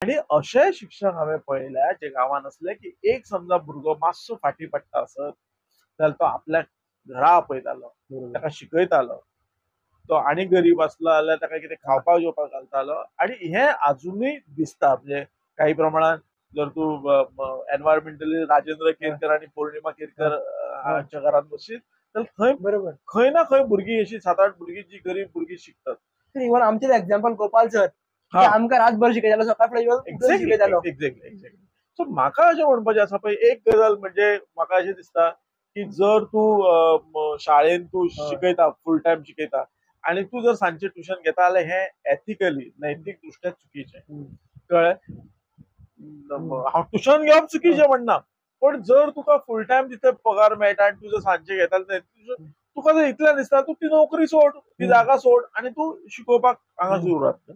आणि अशे शिक्षक हांवें पळयल्या जे गांवांत असले की एक समजा भुरगो मातसो फाटी पडटा आसत जाल्यार तो आपल्या घरा आपयतालो, बरोबर. ताका शिकयतालो. तो आणि गरीब असला जाल्यार ताका कितें हां. खावपाक जेवपाक घालतालो आणि हे अजूनय दिसता. म्हणजे काही प्रमाणात जर तूं एनवायरमेंटली राजेंद्र हां, केरकर आणि पौर्णिमा केरकर हां, हां. हांच्या घरांत बसशीत तर थंय बरोबर. खंय ना खंय भुरगीं अशीं 7-8 भुरगीं जी गरीब भुरगीं शिकतात. इव्हन आमचेच एक्झाम्पल गोपाल सर, ते हां. आमकां रातभर शिकयतालो, सकाळ फुडें येवन उठून एक्झॅक्टली, शिकयतालो. एक्झॅक्टली. सो म्हाका अशें म्हणपाचें आसा पळय एक गजाल म्हणजे म्हाका अशें दिसता की जर तूं शाळेंत तूं हय. शिकयता फूल टायम शिकयता आणि तूं जर सांजचें ट्युशन घेता जाल्यार हें एथिकली हं, नैतीक दृश्ट्या चुकीचें. हं, कळ्ळें? हं. हांव ट्युशन घेवप हय. चुकीचें म्हणना. पण जर तुका फूल टायम तिथं पगार मेळटा आणि तूं जर सांजचें घेता जाल्यार हं, तुका जर इतलें दिसता तूं ती नोकरी सोड, ती हं, जागा सोड आणि तूं शिकोवपाक हांगा हं. सुरवात कर.